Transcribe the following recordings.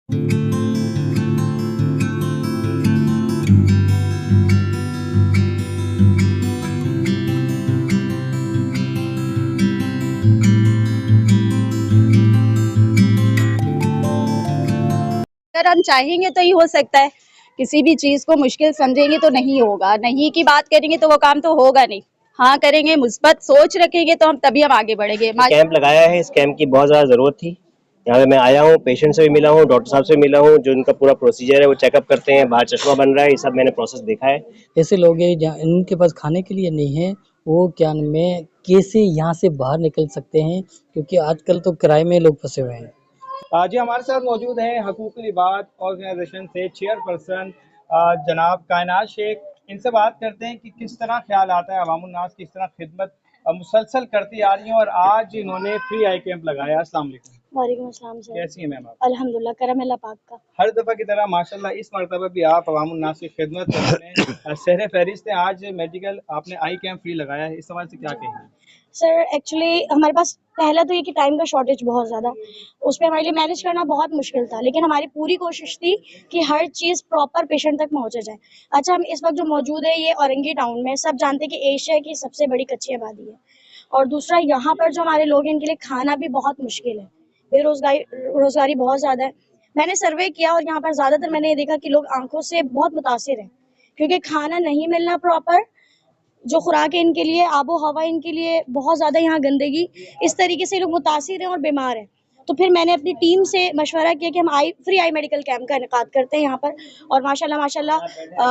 अगर हम चाहेंगे तो ही हो सकता है। किसी भी चीज को मुश्किल समझेंगे तो नहीं होगा, नहीं की बात करेंगे तो वो काम तो होगा नहीं। हाँ करेंगे, मुस्बत सोच रखेंगे तो हम आगे बढ़ेंगे। कैंप लगाया है, इस कैंप की बहुत ज़्यादा ज़रूरत थी। यहाँ पे मैं आया हूँ, पेशेंट से भी मिला हूँ, डॉक्टर साहब से मिला हूँ, जो इनका पूरा प्रोसीजर है वो चेकअप करते हैं, बाहर चश्मा बन रहा है, ये सब मैंने प्रोसेस देखा है। ऐसे लोग हैं जहाँ इनके पास खाने के लिए नहीं है, वो क्या नाम है कैसे यहाँ से बाहर निकल सकते हैं, क्योंकि आजकल तो किराए में लोग फंसे हुए हैं। जी हमारे साथ मौजूद हैं हकूक़ुल इबाद ऑर्गेनाइजेशन से चेयरपर्सन जनाब कायनात शेख। इनसे बात करते हैं कि किस तरह ख्याल आता है अवामुन नास, किस तरह खिदमत मुसलसल करती आ रही हैं और आज इन्होंने फ्री आई कैंप लगाया। अस्सलाम वालेकुम। वालेकुम अस्सलाम सर। कैसी हैं मैम आप? अल्हम्दुलिल्लाह, करम अल्लाह पाक का। हर दफ़ा की तरह माशाल्लाह इस मरतबा भी आप अवामुन नास की खिदमत में सहरे फहरिस्त हैं। आज मेडिकल आपने आई कैंप फ्री लगाया है, इस हवाले से क्या कहेंगे? सर एक्चुअली हमारे पास पहला तो ये कि टाइम का शॉर्टेज बहुत ज़्यादा, उस पे हमारे लिए मैनेज करना बहुत मुश्किल था, लेकिन हमारी पूरी कोशिश थी कि हर चीज़ प्रॉपर पेशेंट तक पहुँचा जाए। अच्छा, हम इस वक्त जो मौजूद है ये औरंगी टाउन में, सब जानते हैं कि एशिया की सबसे बड़ी कच्ची आबादी है, और दूसरा यहाँ पर जो हमारे लोग हैं इनके लिए खाना भी बहुत मुश्किल है, रोजगारी बहुत ज़्यादा है। मैंने सर्वे किया और यहाँ पर ज़्यादातर मैंने ये देखा कि लोग आंखों से बहुत मुतासिर हैं, क्योंकि खाना नहीं मिलना प्रॉपर, जो खुराक है इनके लिए, आबो हवा इनके लिए बहुत ज़्यादा, यहाँ गंदगी, इस तरीके से लोग मुतासिर हैं और बीमार हैं। तो फिर मैंने अपनी टीम से मशवरा किया कि हम फ्री आई मेडिकल कैंप का इनेकाद करते हैं यहाँ पर, और माशाल्लाह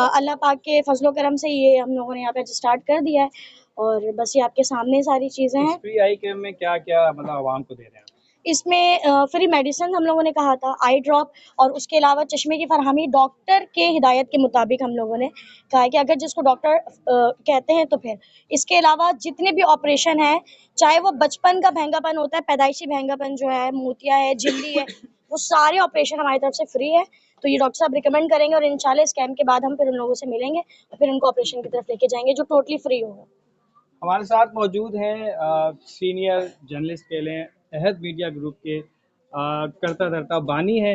अल्लाह पाक के फजलो करम से ये हम लोगों ने यहाँ पे स्टार्ट कर दिया है, और बस ये आपके सामने सारी चीज़ें हैं। फ्री आई कैंप में क्या क्या मतलब आवाम को दे रहे हैं? इसमें फ्री मेडिसिन हम लोगों ने कहा था, आई ड्रॉप, और उसके अलावा चश्मे की फरहमी डॉक्टर के हिदायत के मुताबिक हम लोगों ने कहा है कि अगर जिसको डॉक्टर कहते हैं तो फिर इसके अलावा जितने भी ऑपरेशन है, चाहे वो बचपन का महंगापन होता है, पैदाइशी महंगापन जो है, मोतिया है, झिल्ली है, वो सारे ऑपरेशन हमारी तरफ से फ्री है। तो ये डॉक्टर साहब रिकमेंड करेंगे और इंशाल्लाह इस कैंप के बाद हम फिर उन लोगों से मिलेंगे और फिर उनको ऑपरेशन की तरफ लेके जाएंगे, जो टोटली फ्री होगा। हमारे साथ मौजूद हैं सीनियर जर्नलिस्ट कह लें, अहद मीडिया ग्रुप के करता धरता बानी है।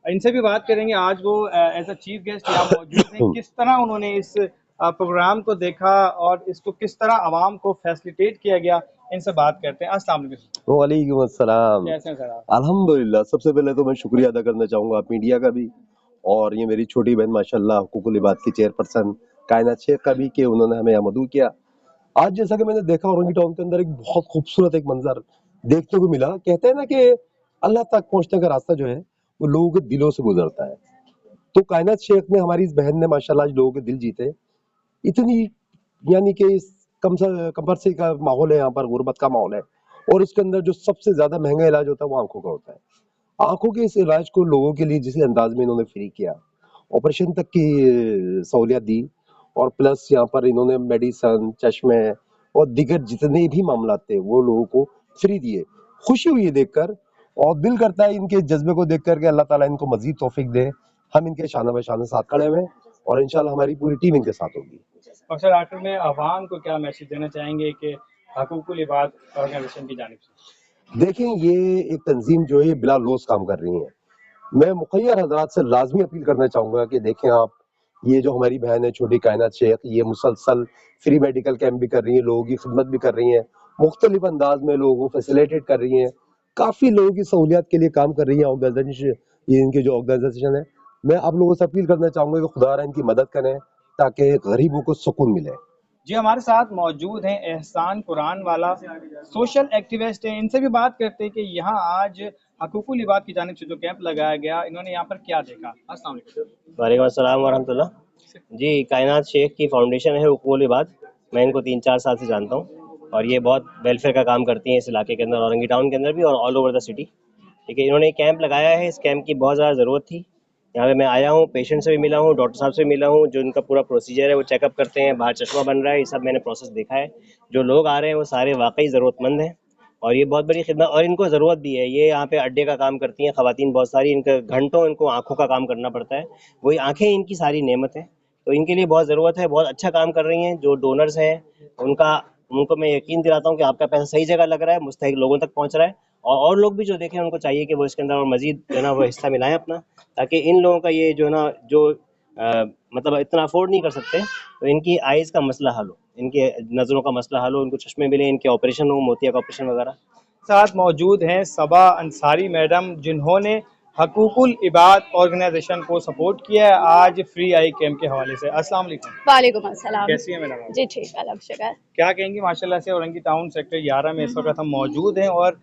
इनसे भी बात करेंगे। आज वो एज अ चीफ गेस्ट यहाँ मौजूद हैं। किस तरह उन्होंने इस प्रोग्राम को देखा और इसको किस तरह आवाम को फैसिलिटेट किया गया, इनसे बात करते हैं। अस्सलाम वालेकुम। वालेकुम अस्सलाम। कैसे हैं सर आप? अल्हम्दुलिल्लाह। सबसे पहले तो मैं शुक्रिया अदा करना चाहूँगा आप मीडिया का भी, और ये मेरी छोटी बहन माशाल्लाह हुकूकुल इबाद की चेयरपर्सन कायनात शेख का भी, कि उन्होंने हमें यहाँ मदऊ किया। आज जैसा कि मैंने देखा औरंगी टाउन के अंदर एक बहुत खूबसूरत एक मंजर देखने को मिला। कहते हैं ना कि अल्लाह तक पहुँचने का रास्ता जो है वो लोगों के दिलों से गुजरता है। तो कायनात शेख ने, हमारी इस बहन ने माशाल्लाह आज लोगों के दिल जीते। इतनी यानी कि इस कमरसी का माहौल है यहाँ पर, गुर्बत का माहौल है, और इसके अंदर जो सबसे ज्यादा महंगा इलाज होता है वो आंखों का होता है। आंखों के इस इलाज को लोगों के लिए जिस अंदाज में इन्होंने फ्री किया, ऑपरेशन तक की सहूलियत दी, और प्लस यहाँ पर इन्होंने मेडिसन, चश्मे और दीगर जितने भी मामला थे वो लोगों को फ्री दिए। खुशी हुई है देखकर, और दिल करता है इनके जज्बे को देखकर कि अल्लाह ताला इनको मजीद तौफीक दे। हम इनके शाना बशाना साथ खड़े हुए हैं, और इंशाल्लाह हमारी पूरी टीम इनके साथ होगी। और सर आखिर में आवाम को क्या मैसेज देना चाहेंगे कि हकूकुल इबाद ऑर्गेनाइजेशन की जानिब से? देखें, ये एक तंजीम जो है बिला लॉस काम कर रही है। मैं मुखय्यर हजरात से लाजमी अपील करना चाहूंगा कि देखें आप, ये जो हमारी बहन है छोटी कायनात शेख, ये मुसलसल फ्री मेडिकल कैंप भी कर रही है, लोगों की खिदमत भी कर रही है, मुख्तलिफ अंदाज में लोगों को फैसिलिटेट कर रही है, काफी लोगों की सहूलियत के लिए काम कर रही है ऑर्गेनाइजेशन। ये इनके जो ऑर्गेनाइजेशन है, मैं आप लोगों से अपील करना चाहूंगा कि खुदा इनकी मदद करें ताकि गरीबों को सुकून मिले। जी हमारे साथ मौजूद हैं एहसान कुरान वाला, सोशल एक्टिविस्ट हैं। इनसे भी बात करते हैं कि यहाँ आज हकूकुल इबाद की जानिब से जो कैंप लगाया गया, इन्होंने यहाँ पर क्या देखा। अस्सलाम वालेकुम। वालेकुम अस्सलाम वरहमतुल्लाह। जी, कायनात शेख की फाउंडेशन है हुकूकुल इबाद। मैं इनको 3-4 साल से जानता हूँ, और ये बहुत वेलफेयर का काम करती हैं इस इलाके के अंदर, औरंगी टाउन के अंदर भी और ऑल ओवर द सिटी। ठीक है, इन्होंने एक कैंप लगाया है, इस कैंप की बहुत ज़्यादा ज़रूरत थी। यहाँ पे मैं आया हूँ, पेशेंट से भी मिला हूँ, डॉक्टर साहब से मिला हूँ, जो इनका पूरा प्रोसीजर है वो चेकअप करते हैं, बाहर चश्मा बन रहा है, ये सब मैंने प्रोसेस देखा है। जो लोग आ रहे हैं वो सारे वाकई ज़रूरतमंद हैं, और ये बहुत बड़ी खिदमत, और इनको ज़रूरत भी है। ये यहाँ पे अड्डे का काम करती हैं ख़वातीन बहुत सारी, इनका घंटों इनको आँखों का काम करना पड़ता है, वही आँखें इनकी सारी नेमत है, तो इनके लिए बहुत ज़रूरत है। बहुत अच्छा काम कर रही हैं। जो डोनर्स हैं उनको मैं यकीन दिलाता हूँ कि आपका पैसा सही जगह लग रहा है, मुस्तहिक लोगों तक पहुँच रहा है, और लोग भी जो देखें उनको चाहिए कि वो इसके अंदर और मज़ीद जो है ना वो हिस्सा मिलाएं अपना, ताकि इन लोगों का ये जो है ना जो मतलब इतना अफोर्ड नहीं कर सकते, तो इनकी आइज़ का मसला हल हो, इनके नज़रों का मसला हल हो, इनको चश्मे मिले, इनके ऑपरेशन हो, मोतिया का ऑपरेशन वगैरह। साथ मौजूद हैं सबा अंसारी मैडम, जिन्होंने हकूकुल इबाद ऑर्गेनाइजेशन को सपोर्ट किया है आज फ्री आई कैंप के हवाले से। अस्सलाम वालेकुम। वालेकुम अस्सलाम। कैसी हैं मैडम आप? जी ठीक है, अलग शुक्र। क्या कहेंगी, माशाल्लाह से औरंगी टाउन सेक्टर 11 में इस वक्त हम मौजूद हैं और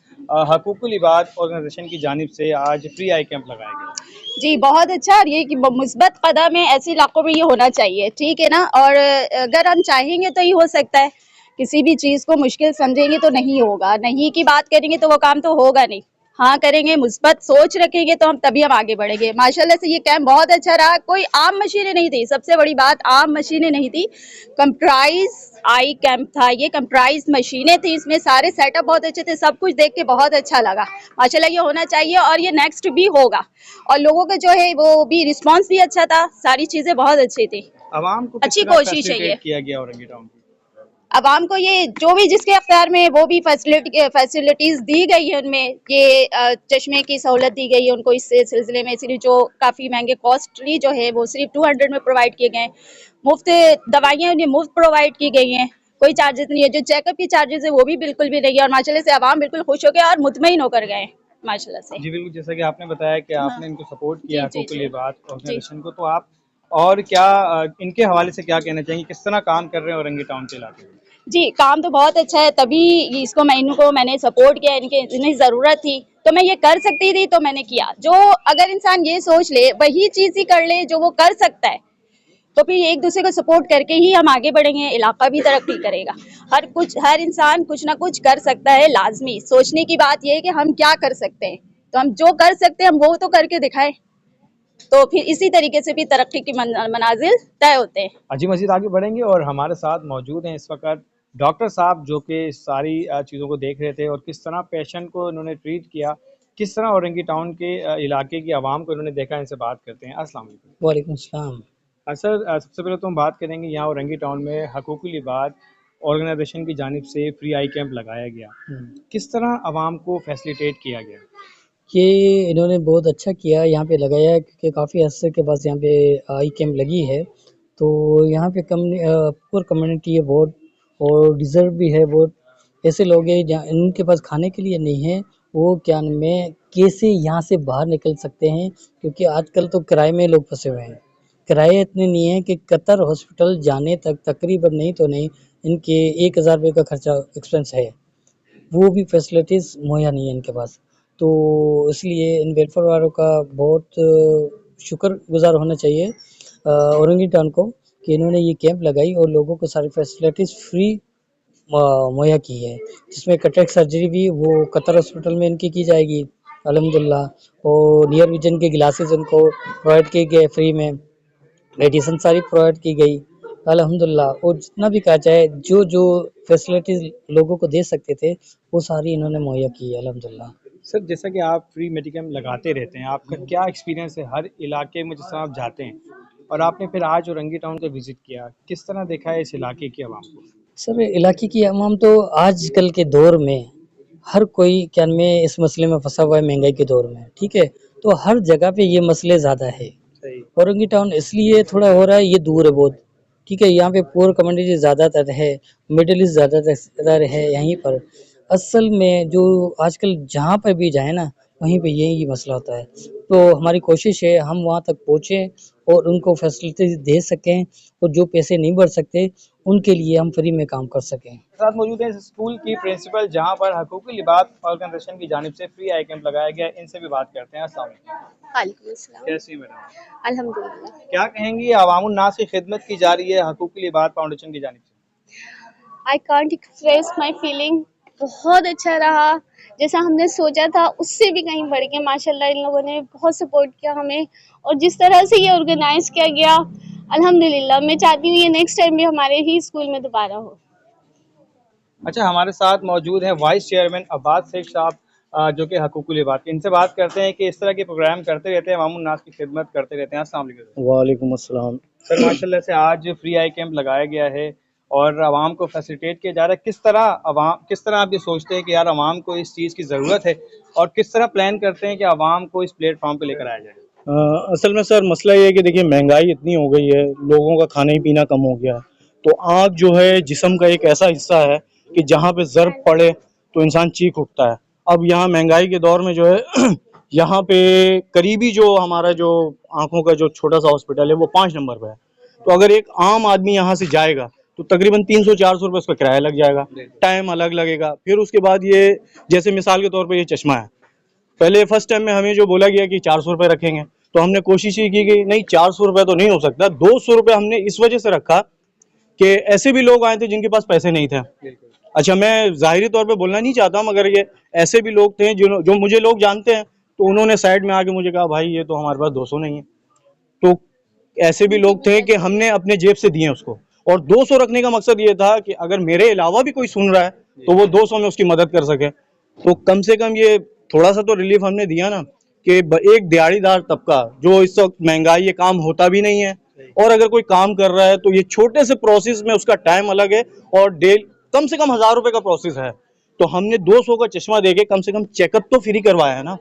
हकूकुल इबाद ऑर्गेनाइजेशन की जानिब से आज फ्री आई कैंप लगाया गया। जी बहुत अच्छा, और ये कि मुस्बत कदम है, ऐसे इलाकों में ये होना चाहिए, ठीक है ना। और अगर हम चाहेंगे तो ही हो सकता है, किसी भी चीज़ को मुश्किल समझेंगे तो नहीं होगा, नहीं की बात करेंगे तो वो काम तो होगा नहीं। हाँ करेंगे, मुस्बत सोच रखेंगे तो तभी हम आगे बढ़ेंगे। माशाल्लाह से ये कैंप बहुत अच्छा रहा। कोई आम मशीनें नहीं थी, सबसे बड़ी बात आम मशीनें नहीं थी, कंप्यूटराइज आई कैंप था, ये कंप्यूटराइज मशीनें थी, इसमें सारे सेटअप बहुत अच्छे थे, सब कुछ देख के बहुत अच्छा लगा। माशाल्लाह ये होना चाहिए और ये नेक्स्ट भी होगा। और लोगों का जो है वो भी रिस्पांस भी अच्छा था, सारी चीजें बहुत अच्छी थी। आवाम को अच्छी किस तरह कोशिश है ये। फैसिलिटेट किया गया औरंगी टाउन की? आवाम को ये जो भी जिसके अख्तियार में वो भी फैसिलिटीज दी गई है, उनमें ये चश्मे की सहूलत दी गई है उनको। इस सिलसिले में सिर्फ जो काफ़ी महंगे कॉस्टली जो है वो सिर्फ 200 में प्रोवाइड किए गए हैं। मुफ्त दवाइयाँ उन्हें मुफ्त प्रोवाइड की गई हैं, कोई चार्जेस नहीं है। जो चेकअप की चार्जेस है वो भी बिल्कुल भी नहीं है। और माशाल्लाह से आवाम बिल्कुल खुश हो गए और मुतमईन होकर गए माशाल्लाह से। जी बिल्कुल, जैसा कि आपने बताया कि आपने इनको सपोर्ट किया जी, हकूकुल जी। इबाद ऑर्गेनाइजेशन को, तो आप और क्या इनके हवाले से क्या कहना चाहेंगे, किस तरह काम कर रहे हैं औरंगी टाउन के इलाके में? जी काम तो बहुत अच्छा है, तभी इसको मैंने सपोर्ट किया। इन्हें ज़रूरत थी तो मैं ये कर सकती थी तो मैंने किया। जो अगर इंसान ये सोच ले वही चीज़ ही कर ले जो वो कर सकता है, तो फिर एक दूसरे को सपोर्ट करके ही हम आगे बढ़ेंगे, इलाका भी तरक्की करेगा। हर इंसान कुछ ना कुछ कर सकता है, लाजमी सोचने की बात यह है कि हम क्या कर सकते हैं, तो हम जो कर सकते हैं हम वो तो करके दिखाएं, तो फिर इसी तरीके से भी तरक्की की मनाजिल तय होते हैं। अजी मजीद आगे बढ़ेंगे और हमारे साथ मौजूद हैं इस वक्त डॉक्टर साहब, जो कि सारी चीज़ों को देख रहे थे और किस तरह पेशेंट को इन्होंने ट्रीट किया, किस तरह औरंगी टाउन के इलाके की आवाम को इन्होंने देखा। इनसे बात करते हैं। अस्सलाम वालेकुम। वालेकुम सलाम। सर, सबसे पहले तो हम बात करेंगे यहाँ औरंगी टाउन में हकूकुल इबाद ऑर्गेनाइजेशन की जानिब से फ्री आई कैंप लगाया गया, किस तरह आवाम को फैसिलिटेट किया गया? ये इन्होंने बहुत अच्छा किया यहाँ पे लगाया है, क्योंकि काफ़ी अरसे के बाद यहाँ पे आई कैंप लगी है। तो यहाँ पे पुअर कम्युनिटी है बहुत, और डिज़र्व भी है बहुत। ऐसे लोग हैं जहाँ इनके पास खाने के लिए नहीं है, वो क्या नाम है कैसे यहाँ से बाहर निकल सकते हैं, क्योंकि आजकल तो किराए में लोग फंसे हुए हैं। किराए इतने नहीं है कि कतर हॉस्पिटल जाने तक तकरीबन नहीं तो नहीं इनके 1000 रुपये का खर्चा एक्सपेंस है, वो भी फैसिलिटीज़ मुहैया नहीं है इनके पास। तो इसलिए इन वेलफेयर वालों का बहुत शुक्रगुज़ार होना चाहिए औरंगी टाउन को, कि इन्होंने ये कैंप लगाई और लोगों को सारी फैसिलिटीज़ फ्री मुहैया की है। जिसमें कैटरेक्ट सर्जरी भी वो कतर हॉस्पिटल में इनकी की जाएगी अल्हम्दुलिल्लाह, और नियर विजन के ग्लासेस उनको प्रोवाइड किए गए फ्री में, मेडिसिन सारी प्रोवाइड की गई अल्हम्दुलिल्लाह। और जितना भी कहा जाए जो जो फैसिलिटीज़ लोगों को दे सकते थे वो सारी इन्होंने मुहैया की है अल्हम्दुलिल्लाह। सर, जैसा कि आप फ्री मेडिकल लगाते रहते हैं, आपका क्या एक्सपीरियंस है हर इलाके में जिस तरह आप जाते हैं, और आपने फिर आज औरंगी टाउन का विजिट किया, किस तरह देखा है इस इलाके की आवाम को? सर इलाके की आवाम तो आजकल के दौर में हर कोई क्या में इस मसले में फंसा हुआ है, महंगाई के दौर में, ठीक है। तो हर जगह पे ये मसले ज़्यादा है। सही। औरंगी टाउन इसलिए थोड़ा हो रहा है, ये दूर है बहुत, ठीक है। यहाँ पे पुअर कम्युनिटी ज़्यादातर है, मिडिल ईस्ट ज़्यादातर है यहीं पर। असल में जो आजकल जहाँ पर भी जाए ना वहीं पे यही मसला होता है। तो हमारी कोशिश है हम वहाँ तक पहुँचें और उनको फैसिलिटीज़ दे सकें, और जो पैसे नहीं भर सकते उनके लिए हम फ्री में काम कर सकें। साथ मौजूद है स्कूल की प्रिंसिपल, जहां पर हकूकुल इबाद ऑर्गेनाइजेशन की जानिब से फ्री आई कैंप लगाया गया, इनसे भी बात करते हैं। अस्सलाम वालेकुम। वालेकुम अस्सलाम। कैसी हैं मैडम? अल्हम्दुलिल्लाह। क्या कहेंगी, अवामुन नास की खिदमत की जा रही है हकूकुल इबाद फाउंडेशन की जानिब से? I can't express my feeling. बहुत अच्छा रहा, जैसा हमने सोचा था उससे भी कहीं बढ़ के माशाल्लाह इन लोगों ने बहुत सपोर्ट किया हमें, और जिस तरह से ये ऑर्गेनाइज किया गया अल्हम्दुलिल्लाह, मैं चाहती हूँ ये नेक्स्ट टाइम भी हमारे ही स्कूल में दोबारा हो। अच्छा, हमारे साथ मौजूद हैं वाइस चेयरमैन अब्बास शेख साहब, जो कि हकूकुल इबाद के, इनसे बात करते हैं कि इस तरह के प्रोग्राम करते रहते हैं, अवामुन नास की खिदमत करते रहते हैं। अस्सलाम वालेकुम। वालेकुम अस्सलाम। सर, माशाल्लाह से आज फ्री आई कैंप लगाया गया है और आवाम को फैसिलिटेट किया जा रहा है। किस तरह आप ये सोचते हैं कि यार आवाम को इस चीज़ की ज़रूरत है और किस तरह प्लान करते हैं कि आवाम को इस प्लेटफॉर्म पे लेकर आया जाए? असल में सर मसला ये है कि देखिए महंगाई इतनी हो गई है, लोगों का खाना ही पीना कम हो गया है। तो आँख जो है जिस्म का एक ऐसा हिस्सा है कि जहाँ पे ज़र्ब पड़े तो इंसान चीख उठता है। अब यहाँ महंगाई के दौर में जो है यहाँ पे करीबी जो हमारा जो आँखों का जो छोटा सा हॉस्पिटल है वो 5 नंबर पे है। तो अगर एक आम आदमी यहाँ से जाएगा तो तकरीबन 300-400 रुपये उसका किराया लग जाएगा, टाइम अलग लगेगा। फिर उसके बाद ये जैसे मिसाल के तौर पे ये चश्मा है, पहले फर्स्ट टाइम में हमें जो बोला गया कि 400 रुपये रखेंगे, तो हमने कोशिश ये की कि नहीं 400 रुपये तो नहीं हो सकता, 200 रुपये हमने इस वजह से रखा कि ऐसे भी लोग आए थे जिनके पास पैसे नहीं थे। अच्छा, मैं ज़ाहिरी तौर पे बोलना नहीं चाहता, मगर ये ऐसे भी लोग थे जो मुझे लोग जानते हैं, तो उन्होंने साइड में आके मुझे कहा भाई ये तो हमारे पास 200 नहीं है। तो ऐसे भी लोग थे कि हमने अपने जेब से दिए उसको, और 200 रखने का मकसद ये था कि अगर मेरे अलावा भी कोई सुन रहा है तो वो 200 में उसकी मदद कर सके। तो कम से कम ये थोड़ा सा तो रिलीफ हमने दिया ना कि एक दिहाड़ीदार तबका जो इस वक्त महंगाई ये काम होता भी नहीं है, और अगर कोई काम कर रहा है तो ये छोटे से प्रोसेस में उसका टाइम अलग है और कम से कम 1000 रुपए का प्रोसेस है। तो हमने 200 का चश्मा देके कम से कम चेकअप तो फ्री करवाया है ना,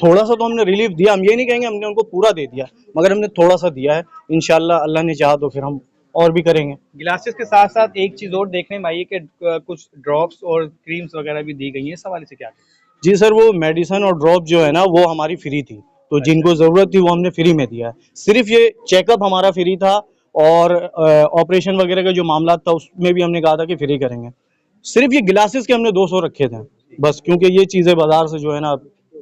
थोड़ा सा तो हमने रिलीफ दिया। हम ये नहीं कहेंगे हमने उनको पूरा दे दिया, मगर हमने थोड़ा सा दिया है। इंशाल्लाह अल्लाह ने चाहा तो फिर हम और भी करेंगे। ग्लासेस के साथ साथ एक चीज़ और देखने में आई है कि कुछ ड्रॉप्स और क्रीम्स वगैरह भी दी गई हैं, इस हवाले से क्या कहें? जी सर, वो मेडिसिन और ड्रॉप जो है ना वो हमारी फ्री थी, तो जिनको ज़रूरत थी वो हमने फ्री में दिया है। सिर्फ ये चेकअप हमारा फ्री था, और ऑपरेशन वगैरह का जो मामला था उसमें भी हमने कहा था कि फ्री करेंगे। सिर्फ ये ग्लासेस के हमने 200 रखे थे बस, क्योंकि ये चीज़ें बाजार से जो है ना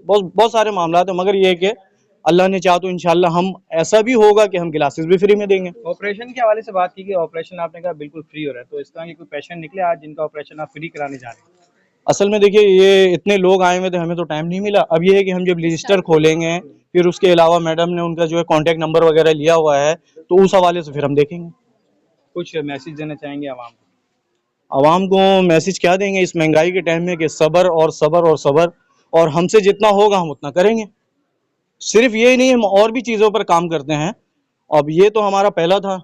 बहुत सारे मामला है, मगर ये है कि अल्लाह ने चाहा तो इंशाल्लाह हम ऐसा भी होगा कि हम ग्लासेस भी फ्री में देंगे। ऑपरेशन के हवाले से बात की कि ऑपरेशन आपने कहा बिल्कुल फ्री हो रहा है, तो इस तरह के कोई पेशेंट निकले आज जिनका ऑपरेशन आप फ्री कराने जा रहे हैं? असल में देखिए ये इतने लोग आए हुए थे, हमें तो टाइम नहीं मिला। अब ये है कि हम जब रजिस्टर खोलेंगे, फिर उसके अलावा मैडम ने उनका जो है कॉन्टैक्ट नंबर वगैरह लिया हुआ है, तो उस हवाले से फिर हम देखेंगे। कुछ मैसेज देना चाहेंगे आवाम को? आवाम को मैसेज क्या देंगे इस महंगाई के टाइम में कि सब्र और सब्र और सब्र, और हमसे जितना होगा हम उतना करेंगे। सिर्फ ये नहीं, हम और भी चीज़ों पर काम करते हैं। अब ये तो हमारा पहला था,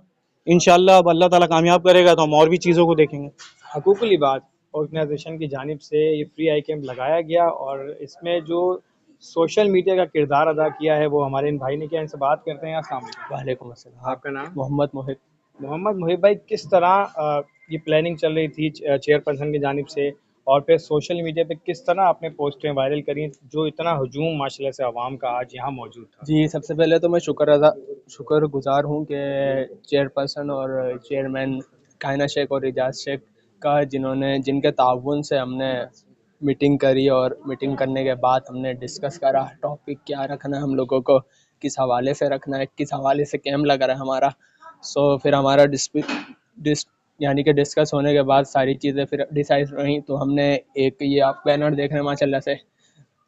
इंशाल्लाह अब अल्लाह ताला कामयाब करेगा तो हम और भी चीज़ों को देखेंगे। हकूक़ुल इबाद ऑर्गेनाइजेशन की जानिब से ये फ्री आई कैंप लगाया गया, और इसमें जो सोशल मीडिया का किरदार अदा किया है वो हमारे इन भाई ने किया। इनसे बात करते हैं। अस्सलाम वालेकुम। वालेकुम अस्सलाम। आपका नाम? मोहम्मद मोहिब। मोहम्मद मुहिब भाई, किस तरह ये प्लानिंग चल रही थी चेयरपर्सन की जानिब से, और फिर सोशल मीडिया पे किस तरह आपने पोस्टें वायरल करी जो इतना हजूम माशाल्लाह से आवाम का आज यहाँ मौजूद था? जी, सबसे पहले तो मैं शुक्रगुज़ार हूँ कि चेयरपर्सन और चेयरमैन कायनात शेख और एजाज शेख का जिनके ताउन से हमने मीटिंग करी, और मीटिंग करने के बाद हमने डिस्कस करा टॉपिक क्या रखना है हम लोगों को, किस हवाले से रखना है, किस हवाले से कैंप लगा रहा है हमारा। फिर हमारा यानी कि डिस्कस होने के बाद सारी चीज़ें फिर डिसाइड रही। तो हमने एक ये आप बैनर देख रहे हैं माशाल्लाह से,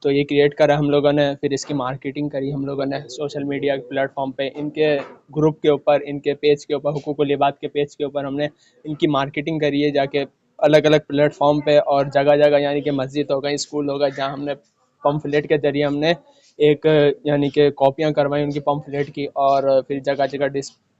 तो ये क्रिएट करा हम लोगों ने। फिर इसकी मार्केटिंग करी हम लोगों ने सोशल मीडिया के प्लेटफॉर्म पे, इनके ग्रुप के ऊपर, इनके पेज के ऊपर, हुकूकुल इबाद के पेज के ऊपर हमने इनकी मार्केटिंग करी है जाके अलग अलग प्लेटफॉर्म पे और जगह जगह, यानी कि मस्जिद हो गई, स्कूल हो गए, जहाँ हमने पम्फलेट के ज़रिए हमने एक यानी कि कॉपियाँ करवाई उनकी पम्फलेट की, और फिर जगह जगह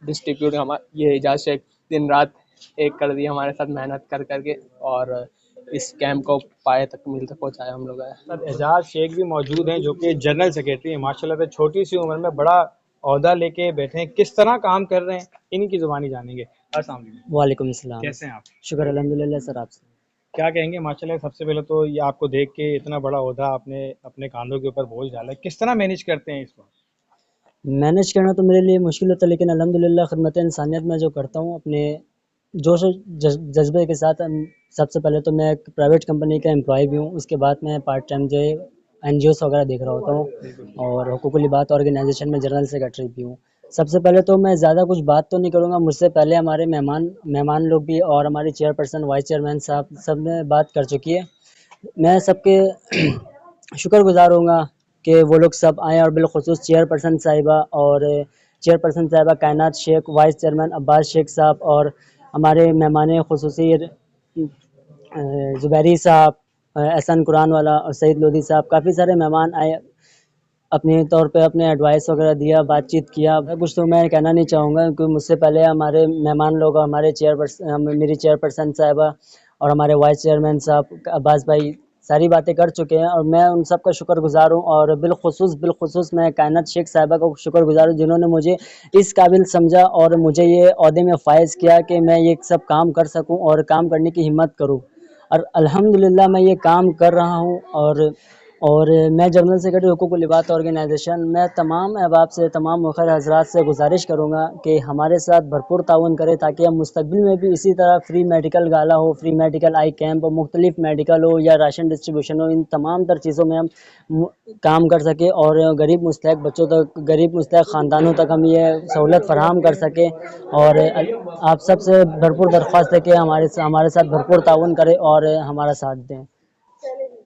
डिस्ट्रीब्यूट ये एजाज शेख दिन रात एक कर दिया हमारे साथ मेहनत कर करके, और इस कैंप को पाए तकमील तक पहुँचाया हम लोग। सर एजाज शेख भी मौजूद हैं जो कि जनरल सेक्रेटरी हैं, माशाल्लाह से छोटी सी उम्र में बड़ा ओहदा लेके बैठे हैं। किस तरह काम कर रहे हैं इन्हीं की ज़ुबानी जानेंगे। अस्सलाम वालेकुम। वालेकुम अस्सलाम। कैसे हैं आप? शुक्र अल्हम्दुलिल्लाह सर, आपसे क्या कहेंगे? माशाल्लाह सबसे पहले तो ये आपको देख के इतना बड़ा ओहदा आपने अपने कांधों के ऊपर बोझ डाला है, किस तरह मैनेज करते हैं इसको? मैनेज करना तो मेरे लिए मुश्किल होता है, लेकिन अल्हम्दुलिल्लाह खिदमत इंसानियत में जो करता हूँ अपने जोश और जज्बे के साथ। सबसे पहले तो मैं एक प्राइवेट कंपनी का एम्प्लॉय भी हूँ, उसके बाद मैं पार्ट टाइम जो है NGOs वगैरह देख रहा होता हूँ, और हुकूकुल इबाद ऑर्गेनाइजेशन में जनरल सेक्रेटरी भी हूँ। सबसे पहले तो मैं ज़्यादा कुछ बात तो नहीं करूँगा, मुझसे पहले हमारे मेहमान लोग भी और हमारी चेयरपर्सन वाइस चेयरमैन साहब सब ने बात कर चुकी है। मैं सबके शुक्रगुज़ार होऊंगा कि वो लोग सब आए, और बिलखुसूस चेयरपर्सन साहिबा कायनात शेख, वाइस चेयरमैन अब्बास शेख साहब, और हमारे मेहमान खुसूसी ज़ुबैरी साहब, एहसान कुरान वाला और सईद लोधी साहब, काफ़ी सारे मेहमान आए। अपने तौर पे अपने एडवाइस वगैरह दिया, बातचीत किया। कुछ तो मैं कहना नहीं चाहूँगा क्योंकि मुझसे पहले हमारे मेहमान लोग, हमारे मेरी चेयरपर्सन साहिबा और हमारे वाइस चेयरमैन साहब अब्बास भाई सारी बातें कर चुके हैं और मैं उन सब का शुक्रगुज़ार हूँ। और बिलखुसूस मैं कायनात शेख साहिबा का शुक्रगुज़ार हूँ जिन्होंने मुझे इस काबिल समझा और मुझे ये ओहदे में फ़ाइज़ किया कि मैं ये सब काम कर सकूँ और काम करने की हिम्मत करूँ। और अल्हम्दुलिल्लाह मैं ये काम कर रहा हूँ। और मैं जनरल सेक्रेटरी हुकूकुल इबाद ऑर्गेनाइजेशन, मैं तमाम अहबाब से, तमाम मुखर हज़रात से गुजारिश करूँगा कि हमारे साथ भरपूर ताउन करें ताकि हम मुस्तकबिल में भी इसी तरह फ्री मेडिकल गाला हो, फ्री मेडिकल आई कैंप, मुख्तलिफ मेडिकल हो या राशन डिस्ट्रीब्यूशन हो, इन तमाम तर चीज़ों में हम काम कर सकें और गरीब मुस्तहक बच्चों तक, गरीब मुस्तहक ख़ानदानों तक हम ये सहूलत फराहम कर सकें। और आप सब से भरपूर दरख्वास्त है कि हमारे साथ भरपूर ताउन करें और हमारा साथ दें।